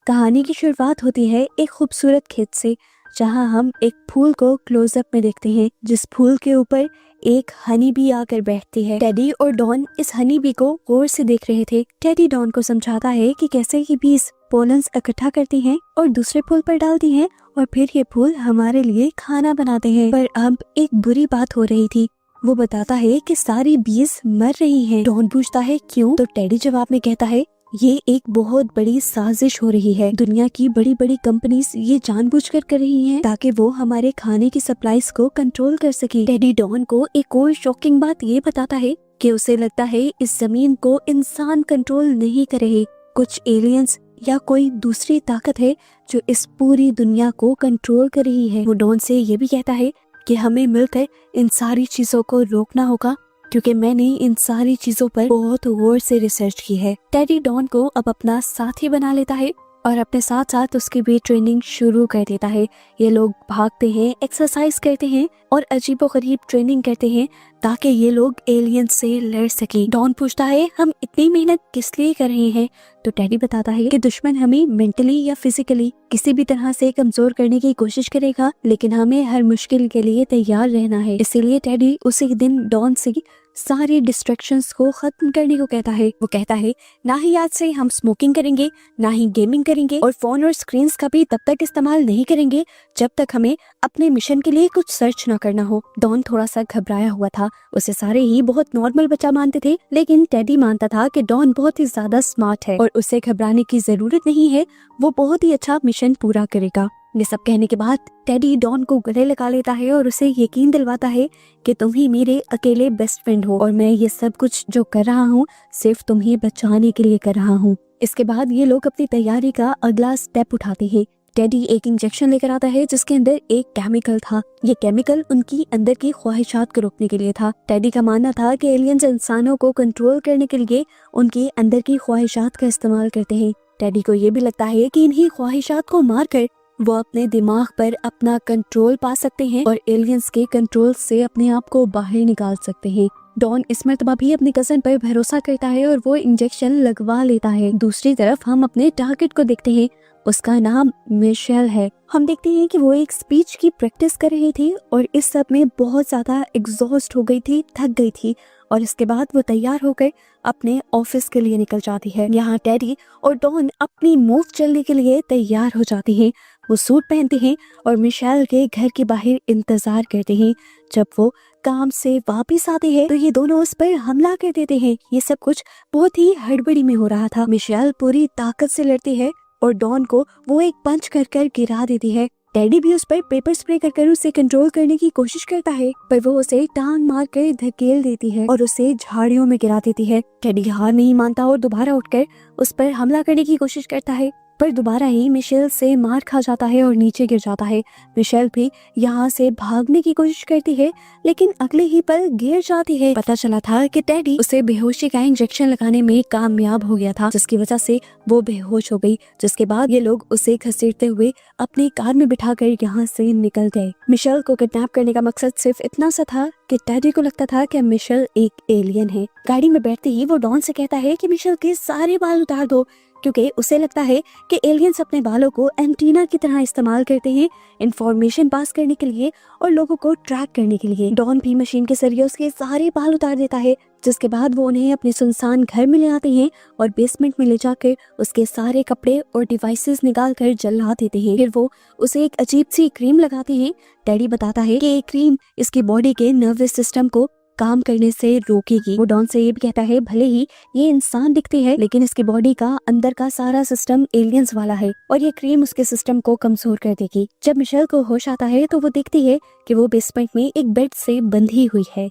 कहानी की शुरुआत होती है एक खूबसूरत खेत से, जहां हम एक फूल को क्लोजअप में देखते हैं, जिस फूल के ऊपर एक हनी बी आकर बैठती है। टेडी और डॉन इस हनी बी को गौर से देख रहे थे। टेडी डॉन को समझाता है कि कैसे ये बीज पोलन्स इकट्ठा करती हैं और दूसरे फूल पर डालती हैं और फिर ये फूल हमारे लिए खाना बनाते हैं। पर अब एक बुरी बात हो रही थी। वो बताता है कि सारी बीज मर रही हैं। डॉन पूछता है क्यों, तो टेडी जवाब में कहता है ये एक बहुत बड़ी साजिश हो रही है। दुनिया की बड़ी बड़ी कंपनीज ये जानबूझकर कर रही हैं ताकि वो हमारे खाने की सप्लाईज को कंट्रोल कर सके। टेडी डॉन को एक और शॉकिंग बात ये बताता है कि उसे लगता है इस जमीन को इंसान कंट्रोल नहीं कर रहे, कुछ एलियंस या कोई दूसरी ताकत है जो इस पूरी दुनिया को कंट्रोल कर रही है। वो डॉन से ये भी कहता है कि हमें मिलकर इन सारी चीजों को रोकना होगा, क्योंकि मैंने इन सारी चीजों पर बहुत गौर से रिसर्च की है। टेडी डॉन को अब अपना साथी बना लेता है और अपने साथ साथ उसकी भी ट्रेनिंग शुरू कर देता है। ये लोग भागते हैं, एक्सरसाइज करते हैं और अजीबोगरीब ट्रेनिंग करते हैं ताकि ये लोग एलियन से लड़ सके। डॉन पूछता है हम इतनी मेहनत किस लिए कर रहे हैं, तो टेडी बताता है कि दुश्मन हमें मेंटली या फिजिकली किसी भी तरह से कमजोर करने की कोशिश करेगा, लेकिन हमें हर मुश्किल के लिए तैयार रहना है। इसीलिए टेडी उसी दिन डॉन से सारी डिस्ट्रैक्शंस को खत्म करने को कहता है। वो कहता है ना ही आज से हम स्मोकिंग करेंगे, ना ही गेमिंग करेंगे और फोन और स्क्रीन्स का भी तब तक इस्तेमाल नहीं करेंगे जब तक हमें अपने मिशन के लिए कुछ सर्च ना करना हो। डॉन थोड़ा सा घबराया हुआ था। उसे सारे ही बहुत नॉर्मल बच्चा मानते थे, लेकिन टेडी मानता था कि डॉन बहुत ही ज्यादा स्मार्ट है और उसे घबराने की जरूरत नहीं है, वो बहुत ही अच्छा मिशन पूरा करेगा। ये सब कहने के बाद टेडी डॉन को गले लगा लेता है और उसे यकीन दिलवाता है कि तुम ही मेरे अकेले बेस्ट फ्रेंड हो और मैं ये सब कुछ जो कर रहा हूँ सिर्फ तुम्हें बचाने के लिए कर रहा हूँ। इसके बाद ये लोग अपनी तैयारी का अगला स्टेप उठाते हैं। टेडी एक इंजेक्शन लेकर आता है जिसके अंदर एक केमिकल था। ये केमिकल उनकी अंदर की ख्वाहिशात को रोकने के लिए था। टेडी का मानना था कि एलियंस इंसानों को कंट्रोल करने के लिए उनके अंदर की ख्वाहिशात का इस्तेमाल करते हैं। टेडी को ये भी लगता है कि इन्हीं ख्वाहिशात को मारकर वो अपने दिमाग पर अपना कंट्रोल पा सकते हैं और एलियंस के कंट्रोल से अपने आप को बाहर निकाल सकते हैं। डॉन इस मर्तबा भी अपने कजन पर भरोसा करता है और वो इंजेक्शन लगवा लेता है। दूसरी तरफ हम अपने टारगेट को देखते हैं, उसका नाम मिशेल है। हम देखते हैं कि वो एक स्पीच की प्रैक्टिस कर रही थी और इस सब में बहुत ज्यादा एग्जॉस्ट हो गई थी, थक गई थी और इसके बाद वो तैयार होकर अपने ऑफिस के लिए निकल जाती है। यहाँ टेडी और डॉन अपनी मूव चलने के लिए तैयार हो जाते हैं। वो सूट पहनते हैं और मिशेल के घर के बाहर इंतजार करते हैं। जब वो काम से वापस आते हैं तो ये दोनों उस पर हमला कर देते हैं। ये सब कुछ बहुत ही हड़बड़ी में हो रहा था। मिशेल पूरी ताकत से लड़ती है और डॉन को वो एक पंच कर कर गिरा देती है। टेडी भी उस पर पेपर स्प्रे कर कर उसे कंट्रोल करने की कोशिश करता है, पर वो उसे टांग मार कर धकेल देती है और उसे झाड़ियों में गिरा देती है। टेडी हार नहीं मानता और दोबारा उठकर उस पर हमला करने की कोशिश करता है, पर दोबारा ही मिशेल से मार खा जाता है और नीचे गिर जाता है। मिशेल भी यहाँ से भागने की कोशिश करती है, लेकिन अगले ही पल गिर जाती है। पता चला था कि टेडी उसे बेहोशी का इंजेक्शन लगाने में कामयाब हो गया था, जिसकी वजह से वो बेहोश हो गई। जिसके बाद ये लोग उसे घसीटते हुए अपनी कार में बिठाकर यहाँ से निकल गए। मिशेल को किडनैप करने का मकसद सिर्फ इतना सा था कि टेडी को लगता था कि मिशेल एक एलियन है। गाड़ी में बैठते ही वो डॉन से कहता है कि मिशेल के सारे बाल उतार दो, क्योंकि उसे लगता है कि एलियंस अपने बालों को एंटीना की तरह इस्तेमाल करते हैं इंफॉर्मेशन पास करने के लिए और लोगों को ट्रैक करने के लिए। डॉन भी मशीन के जरिए उसके सारे बाल उतार देता है, जिसके बाद वो उन्हें अपने सुनसान घर में ले आते हैं और बेसमेंट में ले जाकर उसके सारे कपड़े और डिवाइसेस निकाल कर जला देते हैं। फिर वो उसे एक अजीब सी क्रीम लगाते हैं। टेडी बताता है कि ये क्रीम इसकी बॉडी के नर्वस सिस्टम को काम करने से रोकेगी। वो डॉन से ये भी कहता है भले ही ये इंसान दिखती है, लेकिन इसकी बॉडी का अंदर का सारा सिस्टम एलियंस वाला है और ये क्रीम उसके सिस्टम को कमजोर कर देगी। जब मिशेल को होश आता है तो वो देखती है कि वो बेसमेंट में एक बेड से बंधी हुई है।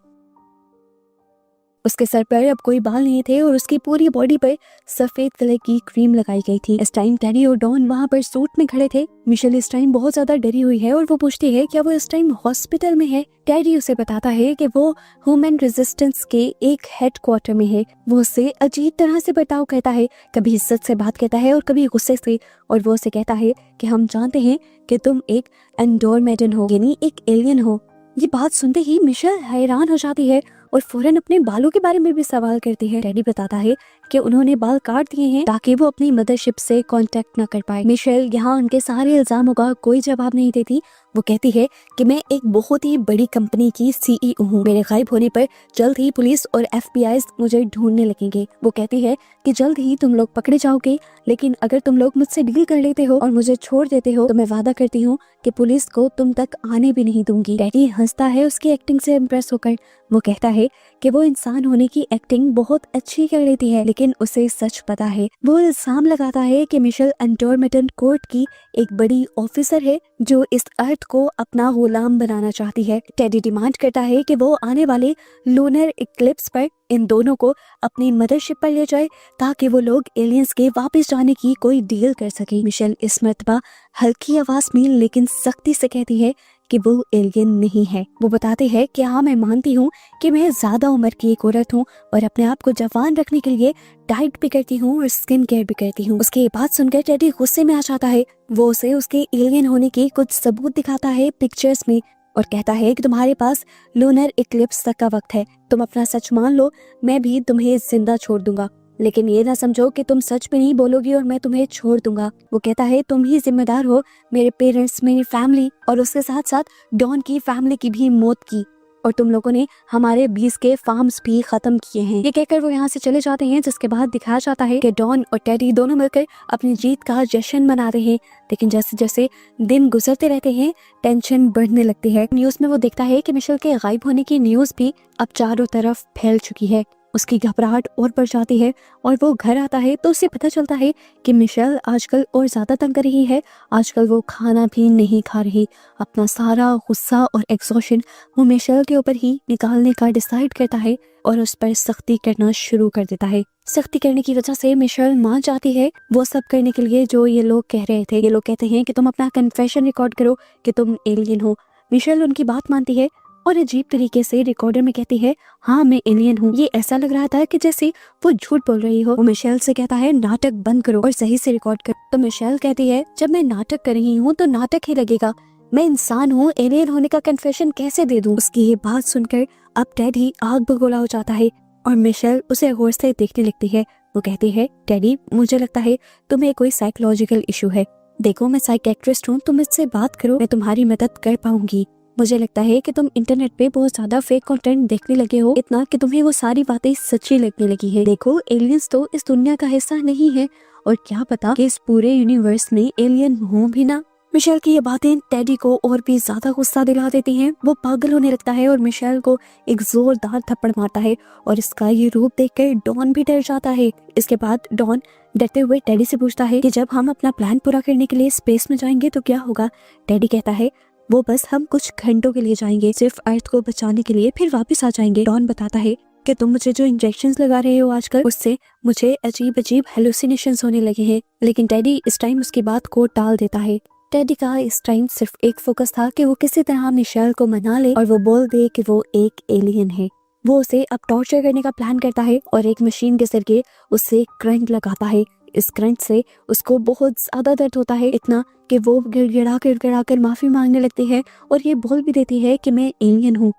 उसके सर पर अब कोई बाल नहीं थे और उसकी पूरी बॉडी पर सफेद कलर की क्रीम लगाई गई थी। इस टाइम टेडी और डॉन वहाँ पर सूट में खड़े थे। मिशेल इस टाइम बहुत ज्यादा डरी हुई है और वो पूछती है क्या वो इस टाइम हॉस्पिटल में है। टेडी उसे बताता है कि वो ह्यूमन रेजिस्टेंस के एक हेडक्वार्टर में है। वो उससे अजीब तरह से बर्ताव करता है, कभी इज्जत से बात करता है और कभी गुस्से से, और वो उसे कहता है कि हम जानते हैं कि तुम एक एंडोरमेडन हो, यानी एक एलियन हो। ये बात सुनते ही मिशेल हैरान हो जाती है और फौरन अपने बालों के बारे में भी सवाल करती है। टेडी बताता है कि उन्होंने बाल काट दिए हैं ताकि वो अपनी मदरशिप से कांटेक्ट ना कर पाए। मिशेल यहाँ उनके सारे इल्जामों का कोई जवाब नहीं देती। वो कहती है कि मैं एक बहुत ही बड़ी कंपनी की सीईओ हूँ, मेरे गायब होने पर जल्द ही पुलिस और FBI मुझे ढूंढने लगेंगे। वो कहती है कि जल्द ही तुम लोग पकड़े जाओगे, लेकिन अगर तुम लोग मुझसे डील कर लेते हो और मुझे छोड़ देते हो तो मैं वादा करती हूँ कि पुलिस को तुम तक आने भी नहीं दूंगी। डैडी हंसता है उसकी एक्टिंग से इम्प्रेस होकर। वो कहता है कि वो इंसान होने की एक्टिंग बहुत अच्छी कर लेती है, लेकिन उसे सच पता है। वो इल्जाम लगाता है कि मिशेल एंडोर्मेंटन कोर्ट की एक बड़ी ऑफिसर है जो इस अर्थ को अपना गुलाम बनाना चाहती है। टेडी डिमांड करता है कि वो आने वाले लूनर इक्लिप्स पर इन दोनों को अपनी मदरशिप पर ले जाए ताकि वो लोग एलियंस के वापस जाने की कोई डील कर सके। मिशेल इस मर्तबा हल्की आवाज में लेकिन सख्ती से कहती है कि वो एलियन नहीं है। वो बताते हैं कि हाँ, मैं मानती हूँ कि मैं ज्यादा उम्र की एक औरत हूँ और अपने आप को जवान रखने के लिए डाइट भी करती हूँ और स्किन केयर भी करती हूँ। उसकी ये बात सुनकर टेडी गुस्से में आ जाता है। वो उसे उसके एलियन होने के कुछ सबूत दिखाता है पिक्चर्स में और कहता है कि तुम्हारे पास लूनर इक्लिप्स तक का वक्त है, तुम अपना सच मान लो, मैं भी तुम्हें जिंदा छोड़ दूंगा, लेकिन ये ना समझो कि तुम सच में नहीं बोलोगी और मैं तुम्हें छोड़ दूंगा। वो कहता है तुम ही जिम्मेदार हो मेरे पेरेंट्स, मेरी फैमिली और उसके साथ साथ डॉन की फैमिली की भी मौत की, और तुम लोगों ने हमारे 20 के फार्म्स भी खत्म किए हैं। ये कहकर वो यहाँ से चले जाते हैं, जिसके बाद दिखाया जाता है कि डॉन और टेडी दोनों मिलकर अपनी जीत का जश्न मना रहे हैं। लेकिन जैसे जैसे दिन गुजरते रहते हैं टेंशन बढ़ने लगती है। न्यूज में वो देखता है कि मिशेल के गायब होने की न्यूज भी अब चारों तरफ फैल चुकी है। उसकी घबराहट और बढ़ जाती है और वो घर आता है तो उसे पता चलता है कि मिशेल आजकल और ज्यादा तंग कर रही है। आजकल वो खाना भी नहीं खा रही। अपना सारा गुस्सा और एग्जॉशन वो मिशेल के ऊपर ही निकालने का डिसाइड करता है और उस पर सख्ती करना शुरू कर देता है। सख्ती करने की वजह से मिशेल मान जाती है वो सब करने के लिए जो ये लोग कह रहे थे। ये लोग कहते हैं कि तुम अपना कन्फेशन रिकॉर्ड करो कि तुम एलियन हो। मिशेल उनकी बात मानती है और अजीब तरीके से रिकॉर्डर में कहती है हाँ मैं एलियन हूँ। ये ऐसा लग रहा था कि जैसे वो झूठ बोल रही हो। वो मिशेल से कहता है नाटक बंद करो और सही से रिकॉर्ड करो। तो मिशेल कहती है जब मैं नाटक कर रही हूँ तो नाटक ही लगेगा, मैं इंसान हूँ, एलियन होने का कन्फेशन कैसे दे दूँ। उसकी ये बात सुनकर अब टेडी आग बगोला हो जाता है और मिशेल उसे गौर से देखने लगती है। वो कहती है टेडी मुझे लगता है तुम्हें कोई साइकोलॉजिकल इशू है। देखो मैं साइकेट्रिस्ट हूँ, तुम इससे बात करो, मैं तुम्हारी मदद कर पाऊंगी। मुझे लगता है कि तुम इंटरनेट पे बहुत ज्यादा फेक कंटेंट देखने लगे हो, इतना कि तुम्हें वो सारी बातें सच्ची लगने लगी है। देखो एलियंस तो इस दुनिया का हिस्सा नहीं है और क्या पता कि इस पूरे यूनिवर्स में एलियन हो भी ना। मिशेल की ये बातें टेडी को और भी ज्यादा गुस्सा दिला देती हैं। वो पागल होने लगता है और मिशेल को एक जोरदार थप्पड़ मारता है और इसका ये रूप देखकर डॉन भी डर जाता है। इसके बाद डॉन डरते हुए टेडी से पूछता है कि जब हम अपना प्लान पूरा करने के लिए स्पेस में जाएंगे तो क्या होगा। टेडी कहता है वो बस हम कुछ घंटों के लिए जाएंगे, सिर्फ अर्थ को बचाने के लिए, फिर वापस आ जाएंगे। डॉन बताता है कि तुम मुझे जो इंजेक्शंस लगा रहे हो आजकल उससे मुझे अजीब अजीब हेलुसिनेशंस होने लगे हैं। लेकिन टेडी इस टाइम उसकी बात को टाल देता है। टेडी का इस टाइम सिर्फ एक फोकस था कि वो किसी तरह मिशेल को मना ले और वो बोल दे कि वो एक एलियन है। वो उसे अब टॉर्चर करने का प्लान करता है और एक मशीन के जरिए उससे करंट लगाता है। इस करंट से उसको बहुत ज्यादा दर्द होता है, इतना कि वो गिड़गिड़ा कर माफी मांगने लगती है और ये बोल भी देती है कि मैं एलियन हूँ।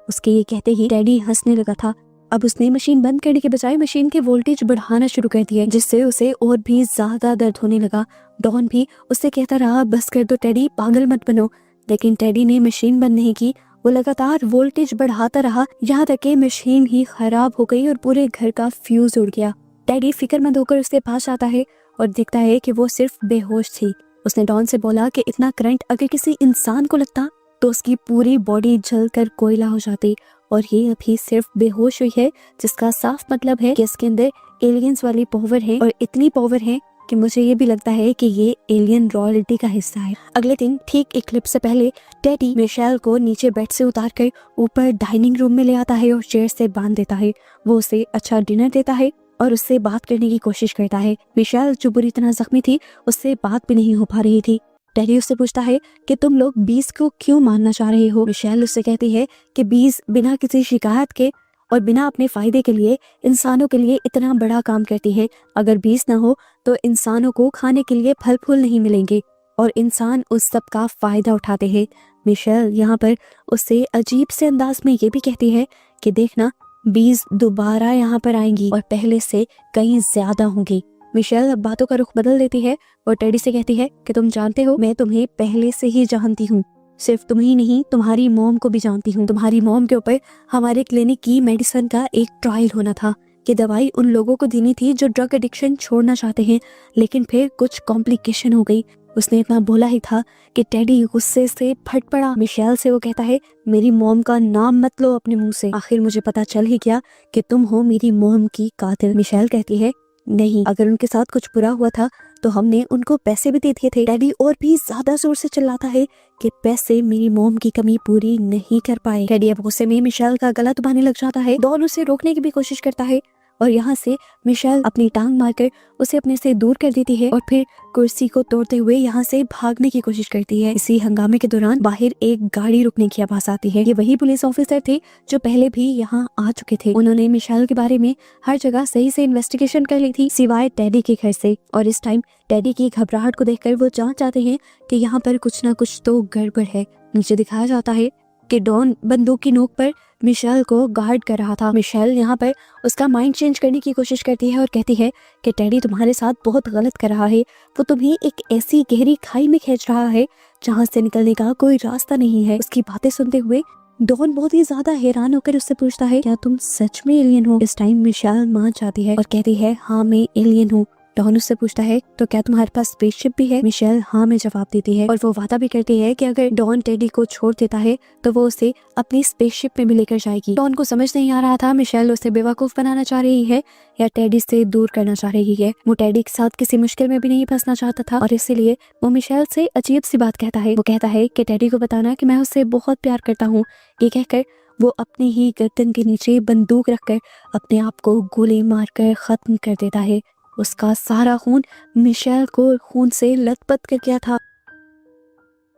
उसके ये कहते ही टेडी हंसने लगा था। अब उसने मशीन बंद करने के बजाय मशीन के वोल्टेज बढ़ाना शुरू कर दिया, जिससे उसे और भी ज्यादा दर्द होने लगा। डॉन भी उससे कहता रहा बस कर दो टेडी, पागल मत बनो। लेकिन टेडी ने मशीन बंद नहीं की। वो लगातार वोल्टेज बढ़ाता रहा यहाँ तक कि मशीन ही खराब हो गई और पूरे घर का फ्यूज उड़ गया। टेडी फिक्रमंद होकर उसके पास आता है और देखता है कि वो सिर्फ बेहोश थी। उसने डॉन से बोला कि इतना करंट अगर किसी इंसान को लगता तो उसकी पूरी बॉडी जलकर कोयला हो जाती और ये अभी सिर्फ बेहोश हुई है, जिसका साफ मतलब है कि इसके अंदर एलियंस वाली पावर है और इतनी पावर है कि मुझे ये भी लगता है कि ये एलियन रॉयल्टी का हिस्सा है। अगले दिन ठीक इक्लिप्स से पहले टेडी मिशेल को नीचे बेड से उतार कर ऊपर डाइनिंग रूम में ले आता है और चेयर से बांध देता है। वो उसे अच्छा डिनर देता है और उससे बात करने की कोशिश करता है। मिशेल जो बुरी तरह जख्मी थी उससे बात भी नहीं हो पा रही थी। टेडी उससे पूछता है कि तुम लोग बीस को क्यों मारना चाह रहे हो। मिशेल उससे कहती है कि बीस बिना किसी शिकायत के और बिना अपने फायदे के लिए इंसानों के लिए इतना बड़ा काम करती है। अगर बीस ना हो तो इंसानों को खाने के लिए फल फूल नहीं मिलेंगे और इंसान उस सब का फायदा उठाते हैं। मिशेल यहाँ पर उससे अजीब से अंदाज में ये भी कहती है कि देखना बीज दोबारा यहाँ पर आएंगी और पहले से कहीं ज्यादा होंगी। मिशेल अब बातों का रुख बदल देती है और टेडी से कहती है कि तुम जानते हो, मैं तुम्हें पहले से ही जानती हूँ। सिर्फ तुम ही नहीं, तुम्हारी मॉम को भी जानती हूँ। तुम्हारी मॉम के ऊपर हमारे क्लिनिक की मेडिसिन का एक ट्रायल होना था कि दवाई उन लोगों को देनी थी जो ड्रग एडिक्शन छोड़ना चाहते हैं, लेकिन फिर कुछ कॉम्प्लिकेशन हो गई। उसने इतना बोला ही था कि टेडी गुस्से से फट पड़ा। मिशेल से वो कहता है, मेरी मॉम का नाम मत लो अपने मुंह से। आखिर मुझे पता चल ही गया कि तुम हो मेरी मॉम की कातिल। मिशेल कहती है, नहीं, अगर उनके साथ कुछ बुरा हुआ था तो हमने उनको पैसे भी दे दिए थे। टेडी और भी ज्यादा जोर से चिल्लाता है कि पैसे मेरी मॉम की कमी पूरी नहीं कर पाए। टेडी अब गुस्से में मिशेल का गला दबाने लग जाता है। डॉन उसे रोकने की भी कोशिश करता है और यहाँ से मिशेल अपनी टांग मारकर उसे अपने से दूर कर देती है और फिर कुर्सी को तोड़ते हुए यहाँ से भागने की कोशिश करती है। इसी हंगामे के दौरान बाहर एक गाड़ी रुकने की आवाज आती है। ये वही पुलिस ऑफिसर थे जो पहले भी यहाँ आ चुके थे। उन्होंने मिशेल के बारे में हर जगह सही से इन्वेस्टिगेशन कर ली थी, सिवाय टेडी के घर से। और इस टाइम टेडी की घबराहट को देखकर वो जान जाते हैं कि यहाँ पर कुछ ना कुछ तो गड़बड़ है। नीचे दिखाया जाता है कि डॉन बंदूक की नोक पर मिशेल को गार्ड कर रहा था। मिशेल यहाँ पर उसका माइंड चेंज करने की कोशिश करती है और कहती है कि टेडी तुम्हारे साथ बहुत गलत कर रहा है। वो तुम्हें एक ऐसी गहरी खाई में खींच रहा है जहाँ से निकलने का कोई रास्ता नहीं है। उसकी बातें सुनते हुए डॉन बहुत ही ज्यादा हैरान होकर उससे पूछता है, क्या तुम सच में एलियन हो? इस टाइम मिशेल मान जाती है और कहती है, हाँ मैं एलियन हूँ। डॉन उससे पूछता है, तो क्या तुम्हारे पास स्पेसशिप भी है? मिशेल हाँ में जवाब देती है और वो वादा भी करती है कि अगर डॉन टेडी को छोड़ देता है तो वो उसे अपनी स्पेसशिप में भी लेकर जाएगी। डॉन को समझ नहीं आ रहा था मिशेल उसे बेवकूफ बनाना चाह रही है या टेडी से दूर करना चाह रही है। वो टेडी के साथ किसी मुश्किल में भी नहीं फंसना चाहता था और इसीलिए वो मिशेल से अजीब सी बात कहता है। वो कहता है कि टेडी को बताना कि मैं उससे बहुत प्यार करता हूँ। ये कहकर वो अपने ही गर्दन के नीचे बंदूक रखकर अपने आप को गोली मारकर खत्म कर देता है। उसका सारा खून मिशेल को खून से लथपथ कर गया था।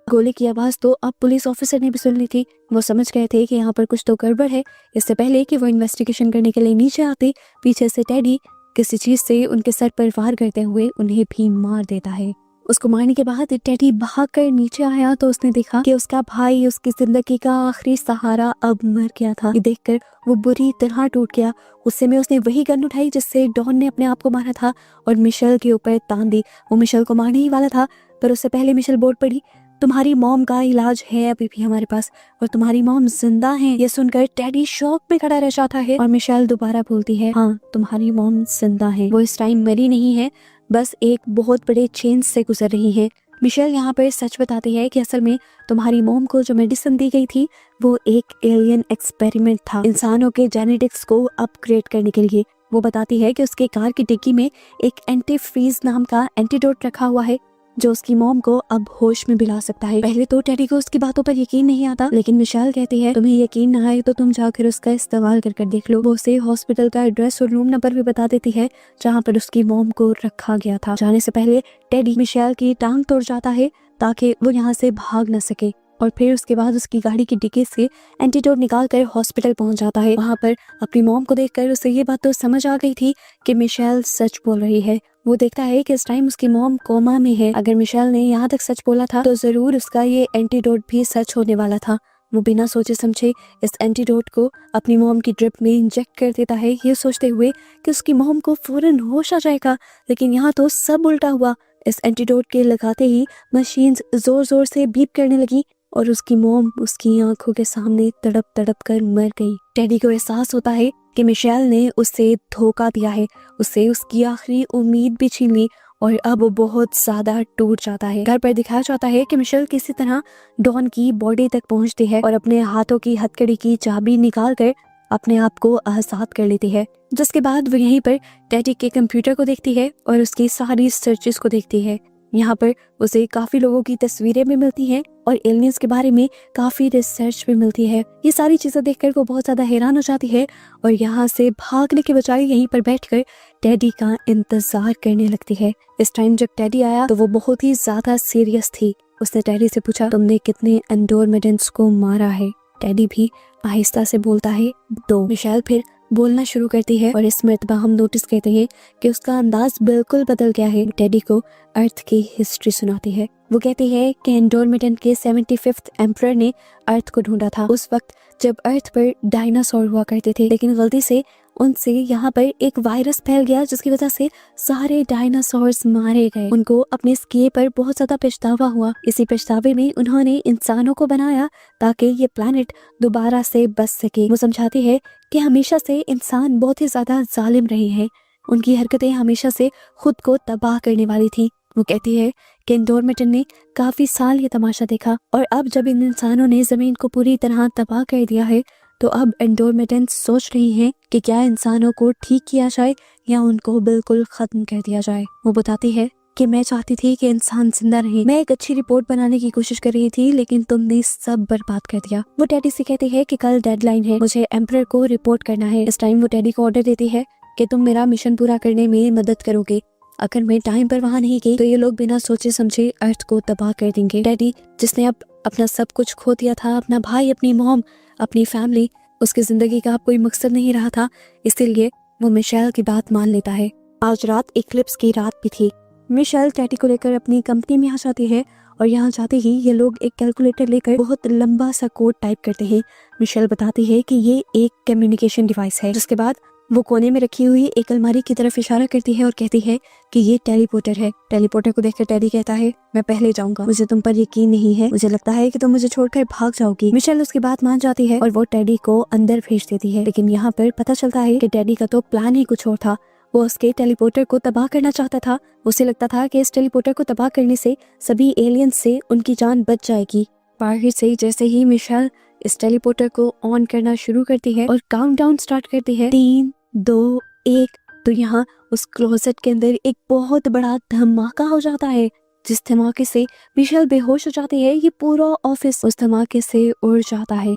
गोली की आवाज तो अब पुलिस ऑफिसर ने भी सुन ली थी। वो समझ गए थे कि यहाँ पर कुछ तो गड़बड़ है। इससे पहले कि वो इन्वेस्टिगेशन करने के लिए नीचे आते, पीछे से टेडी किसी चीज से उनके सर पर वार करते हुए उन्हें भी मार देता है। उसको मारने के बाद टेडी भागकर नीचे आया तो उसने देखा कि उसका भाई उसकी जिंदगी का आखिरी सहारा अब मर गया था। ये देखकर वो बुरी तरह टूट गया। उससे में उसने वही गन उठाई जिससे डॉन ने अपने आप को मारा था और मिशेल के ऊपर तान दी। वो मिशेल को मारने ही वाला था, पर उससे पहले मिशेल बोल पड़ी, तुम्हारी मॉम का इलाज है अभी भी हमारे पास और तुम्हारी मॉम जिंदा है। ये सुनकर टेडी शॉक में खड़ा रह जाता है और मिशेल दोबारा बोलती है, हाँ तुम्हारी मॉम जिंदा है। वो इस टाइम मरी नहीं है, बस एक बहुत बड़े चेंज से गुजर रही है। मिशेल यहाँ पर सच बताती है कि असल में तुम्हारी मॉम को जो मेडिसिन दी गई थी वो एक एलियन एक्सपेरिमेंट था, इंसानों के जेनेटिक्स को अपग्रेड करने के लिए। वो बताती है कि उसके कार की डिक्की में एक एंटी फ्रीज नाम का एंटीडोट रखा हुआ है जो उसकी मॉम को अब होश में दिला सकता है। पहले तो टेडी को उसकी बातों पर यकीन नहीं आता, लेकिन मिशेल कहती है तुम्हें यकीन ना आए तो तुम जाकर उसका इस्तेमाल कर देख लो। वो उसे हॉस्पिटल का एड्रेस और रूम नंबर भी बता देती है जहाँ पर उसकी मॉम को रखा गया था। जाने से पहले टेडी मिशेल की टांग तोड़ जाता है ताकि वो यहाँ से भाग न सके और फिर उसके बाद उसकी गाड़ी की डिक्की से एंटीडोट निकाल कर हॉस्पिटल पहुंच जाता है। वहाँ पर अपनी मॉम को देखकर उसे ये बात तो समझ आ गई थी कि मिशेल सच बोल रही है। वो देखता है कि इस टाइम उसकी मॉम कोमा में है। अगर मिशेल ने यहाँ तक सच बोला था तो जरूर उसका ये एंटीडोट भी सच होने वाला था। वो बिना सोचे समझे इस एंटीडोट को अपनी मॉम की ड्रिप में इंजेक्ट कर देता है, ये सोचते हुए कि उसकी मॉम को फौरन होश आ जाएगा, लेकिन यहाँ तो सब उल्टा हुआ। इस एंटीडोट के लगाते ही मशीन जोर जोर से बीप करने लगी और उसकी मॉम उसकी आंखों के सामने तड़प तड़प कर मर गई। टेडी को एहसास होता है कि मिशेल ने उसे धोखा दिया है, उसे उसकी आखिरी उम्मीद भी छीन ली और अब वो बहुत ज्यादा टूट जाता है। घर पर दिखाया जाता है कि मिशेल किसी तरह डॉन की बॉडी तक पहुंचती है और अपने हाथों की हथकड़ी की चाबी निकाल कर अपने आप को आजाद कर लेती है। जिसके बाद वो यहीं पर टेडी के कंप्यूटर को देखती है और उसकी सारी सर्चेस को देखती है। यहाँ पर उसे काफी लोगों की तस्वीरें भी मिलती हैं और एलियंस के बारे में काफी रिसर्च भी मिलती है। ये सारी चीजें देखकर वो बहुत ज्यादा हैरान हो जाती है और यहाँ से भागने के बजाय यहीं पर बैठकर टेडी का इंतजार करने लगती है। इस टाइम जब टेडी आया तो वो बहुत ही ज्यादा सीरियस थी। उसने टेडी से पूछा, तुमने कितने एंडोरमेडेंट्स को मारा है? टेडी भी आहिस्ता से बोलता है, 2। मिशेल फिर बोलना शुरू करती है और इस मर्तबा हम नोटिस करते हैं कि उसका अंदाज बिल्कुल बदल गया है। टेडी को अर्थ की हिस्ट्री सुनाती है। वो कहती है कि एंडोरमिटन के 75th एम्परर ने अर्थ को ढूंढा था उस वक्त जब अर्थ पर डायनासोर हुआ करते थे, लेकिन गलती से उनसे यहाँ पर एक वायरस फैल गया जिसकी वजह से सारे डायनासोर्स मारे गए। उनको अपने इस किए पर बहुत ज्यादा पछतावा हुआ। इसी पछतावे में उन्होंने इंसानों को बनाया ताकि ये प्लैनेट दोबारा से बच सके। वो समझाती है कि हमेशा से इंसान बहुत ही ज्यादा जालिम रहे हैं, उनकी हरकतें हमेशा से खुद को तबाह करने वाली थी। वो कहती है कि एंडोरमिटन ने काफी साल ये तमाशा देखा और अब जब इन इंसानों ने जमीन को पूरी तरह तबाह कर दिया है तो अब एंडोरमिटन सोच रही हैं कि क्या इंसानों को ठीक किया जाए या उनको बिल्कुल खत्म कर दिया जाए। वो बताती है कि मैं चाहती थी कि इंसान जिंदा रहे। मैं एक अच्छी रिपोर्ट बनाने की कोशिश कर रही थी लेकिन तुमने सब बर्बाद कर दिया। वो टेडी से कहती है कि कल डेडलाइन है, मुझे एम्परर को रिपोर्ट करना है। इस टाइम वो टेडी को ऑर्डर देती है कि तुम मेरा मिशन पूरा करने में मदद करोगे। अगर मैं टाइम पर वहाँ नहीं गई तो ये लोग बिना सोचे समझे अर्थ को तबाह कर देंगे। टेडी जिसने अब अपना सब कुछ खो दिया था, अपना भाई, अपनी मॉम, अपनी फैमिली, उसकी जिंदगी का अब कोई मकसद नहीं रहा था, इसीलिए वो मिशेल की बात मान लेता है। आज रात इक्लिप्स की रात भी थी। मिशेल टेडी को लेकर अपनी कंपनी में आ जाती है और यहाँ जाते ही ये लोग एक कैलकुलेटर लेकर बहुत लंबा सा कोड टाइप करते हैं। मिशेल बताती है कि ये एक कम्युनिकेशन डिवाइस है। जिसके बाद वो कोने में रखी हुई एक अलमारी की तरफ इशारा करती है और कहती है कि ये टेलीपोर्टर है। टेलीपोर्टर को देखकर टेडी कहता है, मैं पहले जाऊंगा, मुझे तुम पर यकीन नहीं है, मुझे लगता है कि तुम मुझे छोड़कर भाग जाओगी। मिशेल उसकी बात मान जाती है और वो टेडी को अंदर भेज देती है। लेकिन यहाँ पर पता चलता है कि टेडी का तो प्लान ही कुछ और था। वो उसके टेलीपोर्टर को तबाह करना चाहता था। उसे लगता था कि इस टेलीपोर्टर को तबाह करने से सभी एलियंस से उनकी जान बच जाएगी। बाहर से जैसे ही मिशेल इस टेलीपोर्टर को ऑन करना शुरू करती है और काउंटडाउन स्टार्ट करती है 3, 2, 1, तो यहाँ उस क्लोजेट के अंदर एक बहुत बड़ा धमाका हो जाता है जिस धमाके से मिशेल बेहोश हो जाती है। ये पूरा ऑफिस उस धमाके से उड़ जाता है।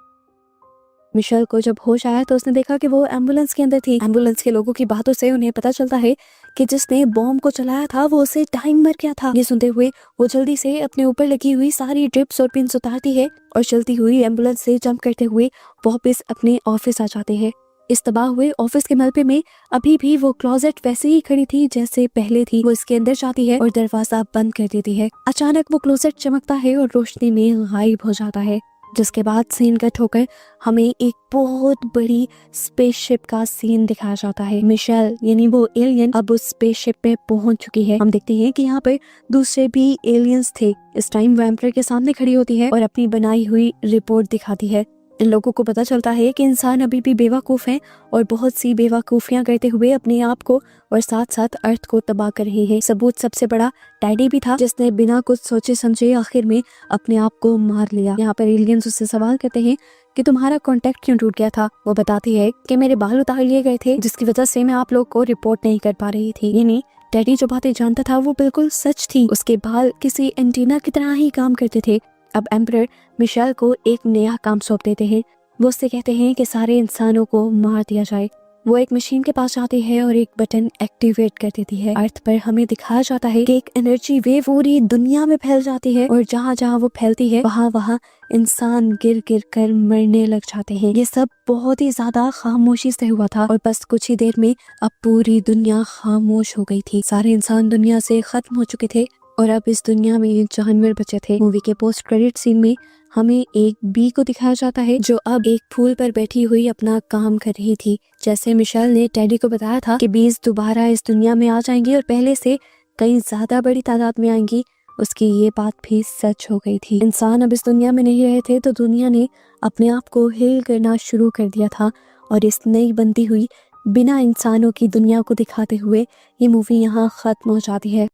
मिशेल को जब होश आया तो उसने देखा कि वो एम्बुलेंस के अंदर थी। एम्बुलेंस के लोगों की बातों से उन्हें पता चलता है कि जिसने बॉम्ब को चलाया था वो उसे टाइम मर गया था। ये सुनते हुए वो जल्दी से अपने ऊपर लगी हुई सारी ड्रिप्स और पिन्स उतारती है और चलती हुई एम्बुलेंस से जंप करते हुए वापस अपने ऑफिस आ जाते हैं। इस तबाह हुए ऑफिस के मलबे में अभी भी वो क्लोजेट वैसे ही खड़ी थी जैसे पहले थी। वो इसके अंदर जाती है और दरवाजा बंद कर देती है। अचानक वो क्लोजेट चमकता है और रोशनी में गायब हो जाता है। जिसके बाद सीन कट होकर हमें एक बहुत बड़ी स्पेसशिप का सीन दिखाया जाता है। मिशेल यानी वो एलियन अब उस स्पेसशिप पे पहुंच चुकी है। हम देखते हैं कि यहाँ पर दूसरे भी एलियंस थे। इस टाइम वो एम्परर के सामने खड़ी होती है और अपनी बनाई हुई रिपोर्ट दिखाती है। इन लोगों को पता चलता है कि इंसान अभी भी बेवकूफ हैं और बहुत सी बेवकूफियां करते हुए अपने आप को और साथ साथ अर्थ को तबाह कर रहे हैं। सबूत सबसे बड़ा टेडी भी था जिसने बिना कुछ सोचे समझे आखिर में अपने आप को मार लिया। यहाँ पर एलियंस उससे सवाल करते हैं कि तुम्हारा कांटेक्ट क्यों टूट गया था। वो बताती है कि मेरे बाल उतार लिए गए थे जिसकी वजह से मैं आप लोग को रिपोर्ट नहीं कर पा रही थी। यानी टेडी जो बातें जानता था वो बिल्कुल सच थी। उसके बाल किसी एंटीना की तरह ही काम करते थे। अब एम्परर मिशेल को एक नया काम सौंप देते हैं। वो उससे कहते हैं कि सारे इंसानों को मार दिया जाए। वो एक मशीन के पास जाती है और एक बटन एक्टिवेट कर देती है। अर्थ पर हमें दिखाया जाता है कि एक एनर्जी वेव पूरी दुनिया में फैल जाती है और जहाँ जहाँ वो फैलती है वहाँ वहाँ इंसान गिर गिर कर मरने लग जाते हैं। ये सब बहुत ही ज्यादा खामोशी से हुआ था और बस कुछ ही देर में अब पूरी दुनिया खामोश हो गई थी। सारे इंसान दुनिया से खत्म हो चुके थे और अब इस दुनिया में जानवर बचे थे। मूवी के पोस्ट क्रेडिट सीन में हमें एक बी को दिखाया जाता है जो अब एक फूल पर बैठी हुई अपना काम कर रही थी। जैसे मिशेल ने टेडी को बताया था कि बीज दोबारा इस दुनिया में आ जाएंगी और पहले से कई ज्यादा बड़ी तादाद में आएंगी, उसकी ये बात भी सच हो गई थी। इंसान अब इस दुनिया में नहीं रहे थे तो दुनिया ने अपने आप को हील करना शुरू कर दिया था और इस नई बनती हुई बिना इंसानों की दुनिया को दिखाते हुए ये मूवी यहाँ खत्म हो जाती है।